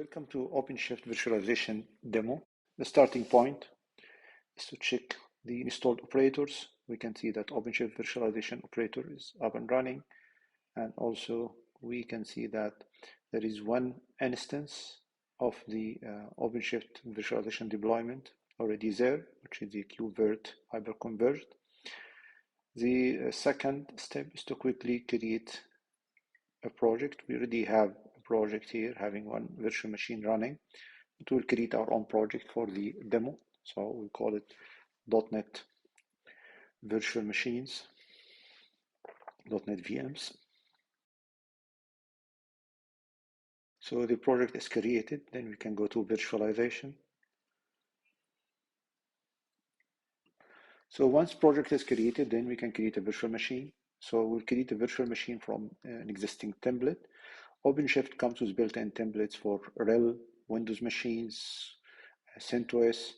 Welcome to OpenShift Virtualization demo. The starting point is to check the installed operators. We can see that OpenShift Virtualization operator is up and running, and also we can see that there is one instance of the OpenShift Virtualization deployment already there, which is the KubeVirt hyperconverged. The second step is to quickly create a project. We already have a project here having one virtual machine running. It will create our own project for the demo. So we call it .NET Virtual Machines, .NET VMs. So the project is created, then we can go to virtualization. So once project is created, then we can create a virtual machine. So we'll create a virtual machine from an existing template. OpenShift comes with built-in templates for RHEL, Windows machines, CentOS,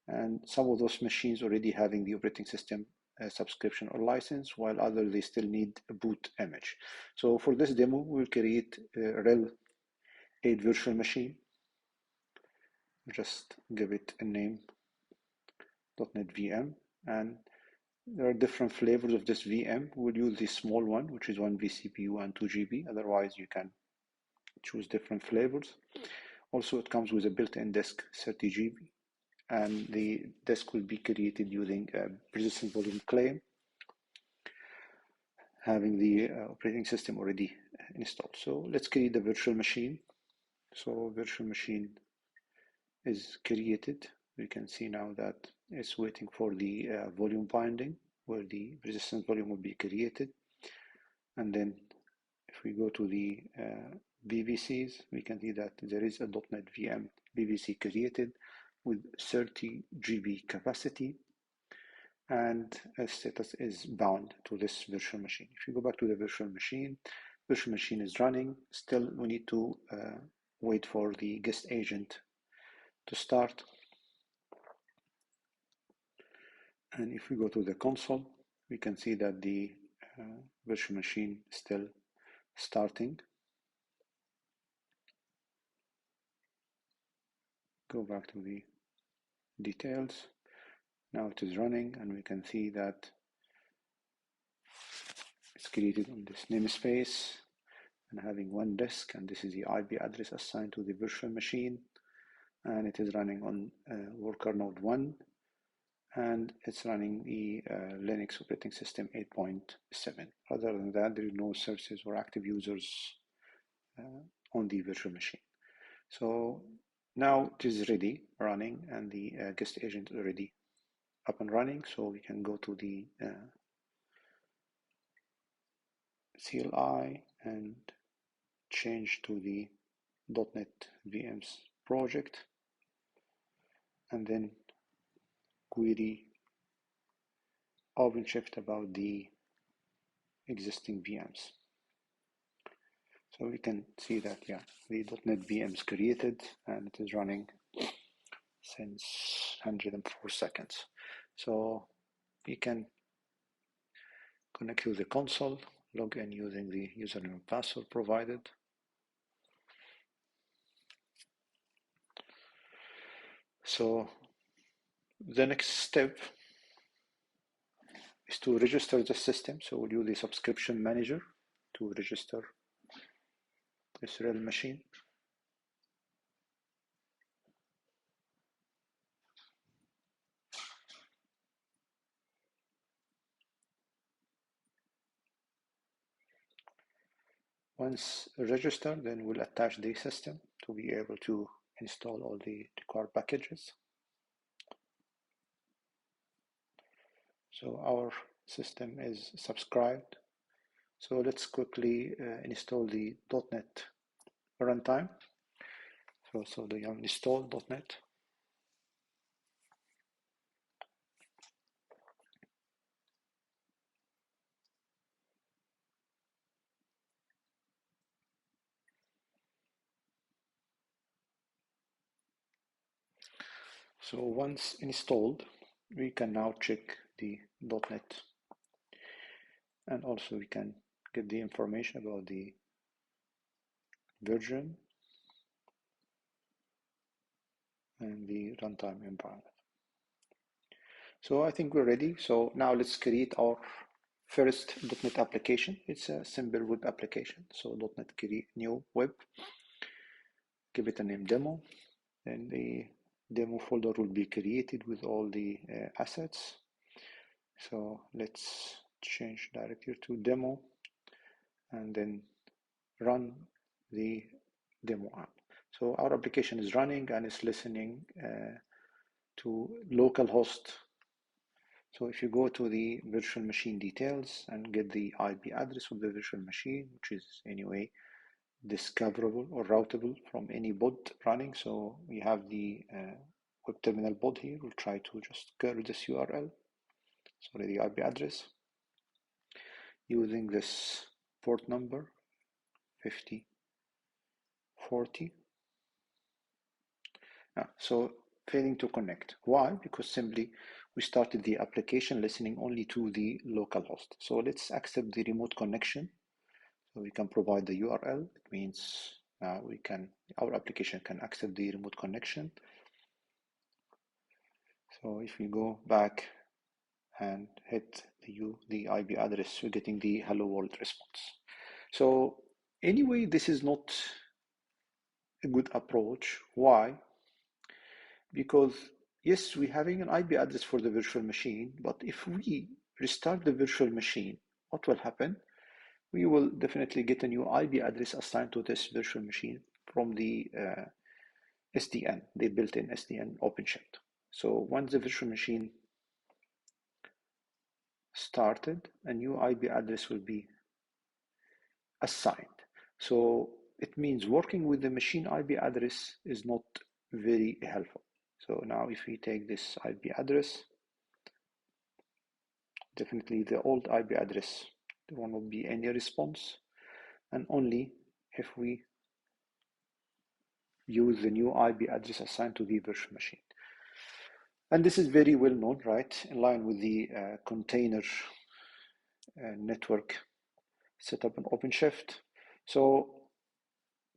and some of those machines already having the operating system subscription or license, while others they still need a boot image. So for this demo, we'll create a RHEL 8 virtual machine. Just give it a name, .NET VM, and there are different flavors of this VM. We'll use the small one, which is 1 vCPU and 2 GB. Otherwise, you can choose different flavors. Also, it comes with a built-in disk 30 GB, and the disk will be created using a persistent volume claim, having the operating system already installed. So let's create the virtual machine. So virtual machine is created. We can see now that it's waiting for the volume binding, where the persistent volume will be created. And then if we go to the VVCs, we can see that there is a .NET VM VVC created with 30 GB capacity, and a status is bound to this virtual machine. If you go back to the virtual machine is running. Still, we need to wait for the guest agent to start. And if we go to the console, we can see that the virtual machine is still starting. Go back to the details. Now it is running, and we can see that it's created on this namespace and having one disk, and this is the IP address assigned to the virtual machine, and it is running on worker node 1, and it's running the Linux operating system 8.7. Other than that, there is no services or active users on the virtual machine. So now it is ready running, and the guest agent is already up and running. So we can go to the CLI and change to the .NET VMs project, and then query OpenShift about the existing VMs. So we can see that, yeah, the .NET VM is created, and it is running since 104 seconds. So we can connect to the console, log in using the username and password provided. So the next step is to register the system. So we'll use the subscription manager to register this RHEL machine. Once registered, then we'll attach the system to be able to install all the required packages. So our system is subscribed. So let's quickly install the .NET runtime. So the install .NET. So once installed, we can now check the .NET, and also we can get the information about the version, and the runtime environment. So I think we're ready. So now let's create our first .NET application. It's a simple web application. So .NET create new web, give it a name demo, and the demo folder will be created with all the assets. So let's change directory to demo and then run the demo app. So our application is running and it's listening to localhost. So if you go to the virtual machine details and get the IP address of the virtual machine, which is anyway discoverable or routable from any pod running. So we have the web terminal pod here. We'll try to just curl this URL, sorry, the IP address, using this port number 5040. So failing to connect. Why? Because simply we started the application listening only to the local host. So let's accept the remote connection. So we can provide the URL. It means our application can accept the remote connection. So if we go back and hit the IP address, we're getting the hello world response. So anyway, this is not a good approach. Why? Because yes, we're having an IP address for the virtual machine, but if we restart the virtual machine, what will happen? We will definitely get a new IP address assigned to this virtual machine from the SDN, the built-in SDN OpenShift. So once the virtual machine started, a new IP address will be assigned. So it means working with the machine IP address is not very helpful. So now if we take this IP address, definitely the old IP address, there will not be any response, and only if we use the new IP address assigned to the virtual machine. And this is very well known, right? In line with the container network setup in OpenShift. So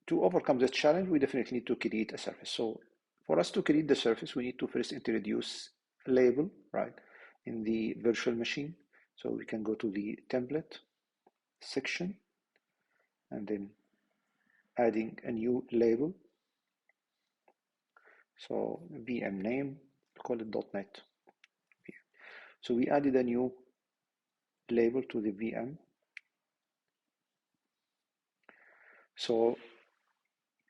to overcome this challenge, we definitely need to create a service. So for us to create the service, we need to first introduce a label, right, in the virtual machine. So we can go to the template section and then adding a new label. So VM name, call it .NET. So we added a new label to the VM. So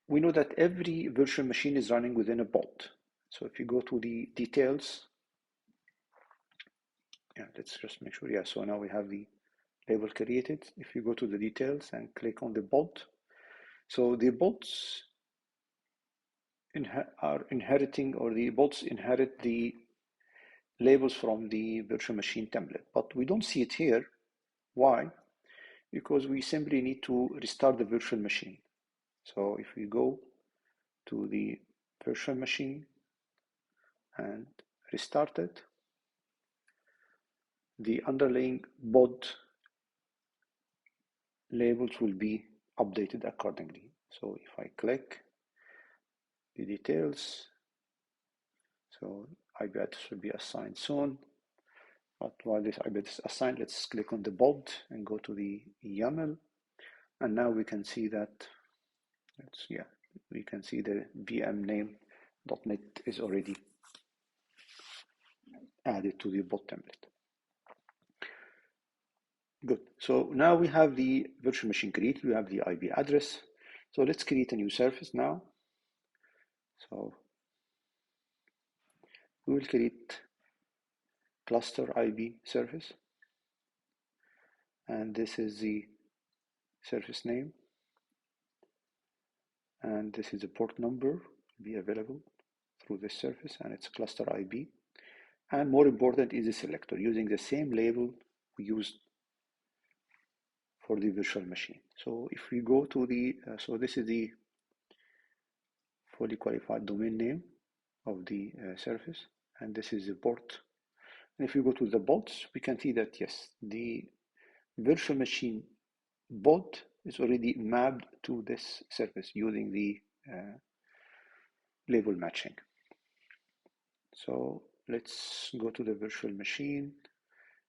we know that every virtual machine is running within a pod. So if you go to the details, let's just make sure. So now we have the label created. If you go to the details and click on the pod, so the pods are inheriting, or the pods inherit the labels from the virtual machine template, but we don't see it here. Why? Because we simply need to restart the virtual machine. So if we go to the virtual machine and restart it, the underlying pod labels will be updated accordingly. So if I click the details, so IP address will be assigned soon. But while this IP address is assigned, let's click on the pod and go to the YAML. And now we can see that, we can see the VM name .NET is already added to the pod template. Good. So now we have the virtual machine created, we have the IP address. So let's create a new service now. So we will create cluster IP service. And this is the service name. And this is the port number be available through this service, and it's cluster IP. And more important is the selector, using the same label we used for the virtual machine. So if we go to the, so this is the fully qualified domain name of the service, and this is the port. And if we go to the pods, we can see that yes, the virtual machine pod is already mapped to this service using the label matching. So let's go to the virtual machine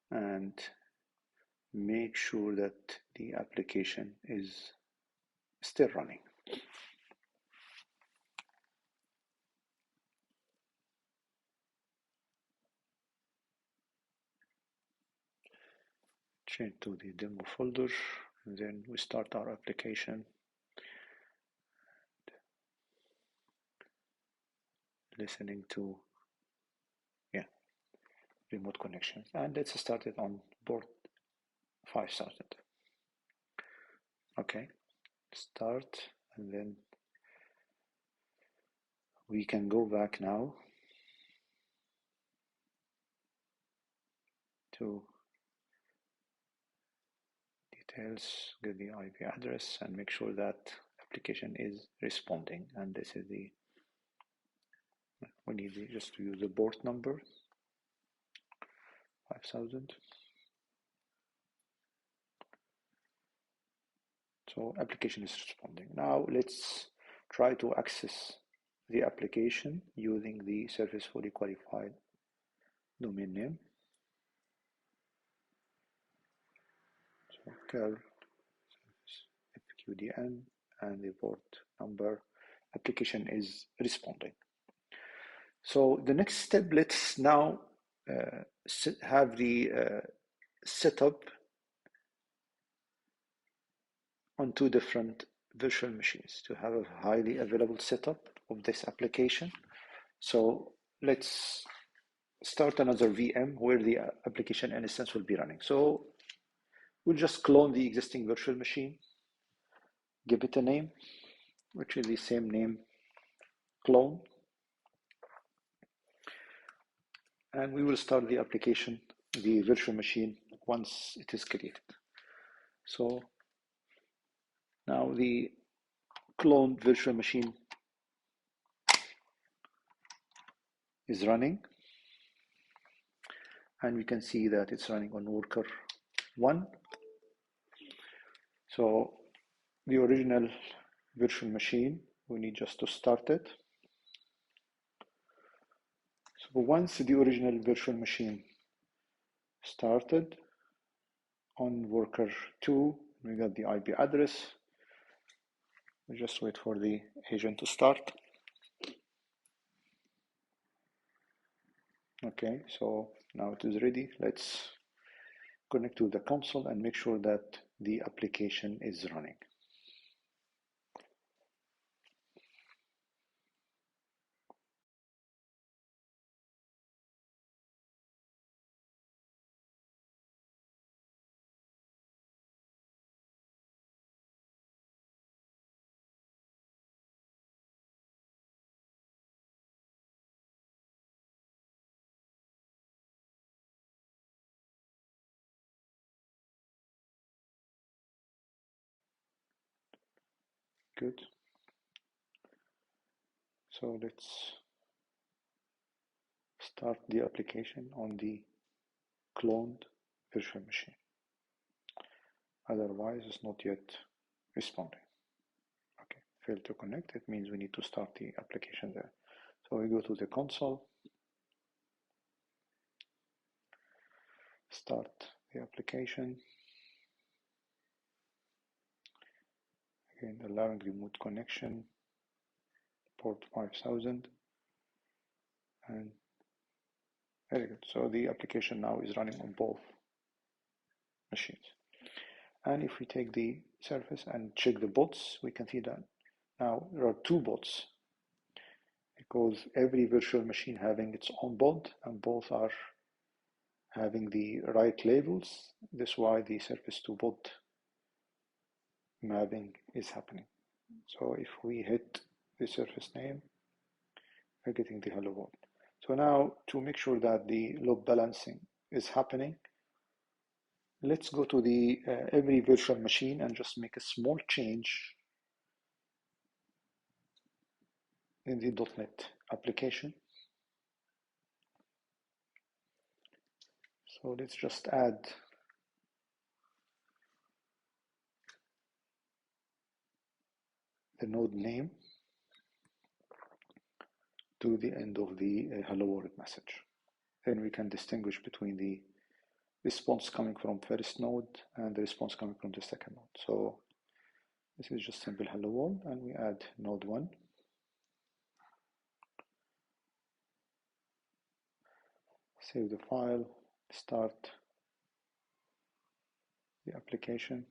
and make sure that the application is still running. Change to the demo folder, and then we start our application. Listening to remote connections, and let's start it on port 5000. Okay, start, and then we can go back now to details, get the IP address, and make sure that application is responding. And this is the, we need just to use the port number 5000. So application is responding. Now let's try to access the application using the service fully qualified domain name. So curl FQDN and the port number. Application is responding. So the next step, let's now have the setup on two different virtual machines to have a highly available setup of this application. So let's start another VM where the application instance will be running. So we'll just clone the existing virtual machine, give it a name, which is the same name, clone, and we will start the application, the virtual machine, once it is created. So now the cloned virtual machine is running, and we can see that it's running on worker 1. So the original virtual machine, we need just to start it. So once the original virtual machine started on worker 2, we got the IP address. We just wait for the agent to start. Okay, so now it is ready. Let's connect to the console and make sure that the application is running. Good. So let's start the application on the cloned virtual machine. Otherwise, it's not yet responding. Okay, failed to connect. It means we need to start the application there. So we go to the console, start the application. Again, allowing remote connection, port 5000, and very good. So the application now is running on both machines. And if we take the surface and check the bots, we can see that now there are 2 bots, because every virtual machine having its own bot, and both are having the right labels. This is why the surface to bot mapping is happening. So if we hit the surface name, we're getting the hello world. So now to make sure that the load balancing is happening, let's go to the every virtual machine and just make a small change in the .NET application. So let's just add the node name. to the end of the hello world message. Then we can distinguish between the response coming from first node and the response coming from the second node. So this is just simple hello world, and we add node 1. Save the file, start the application.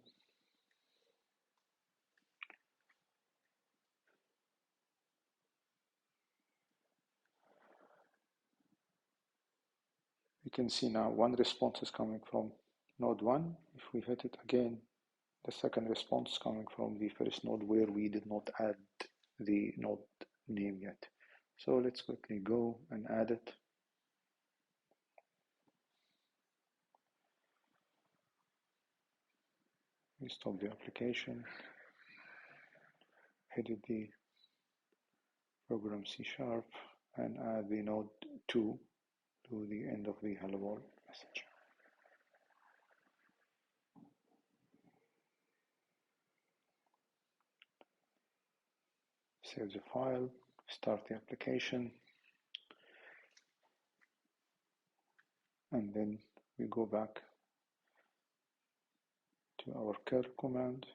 We can see now one response is coming from node 1. If we hit it again, the second response coming from the first node where we did not add the node name yet. So let's quickly go and add it. We stop the application, edit the program C# and add the node 2 to the end of the hello world message. Save the file, start the application, and then we go back to our curl command.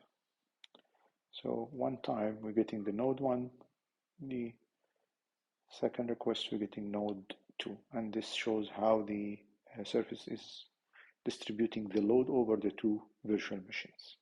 So one time we're getting the node 1, the second request we're getting node 2, and this shows how the service is distributing the load over the two virtual machines.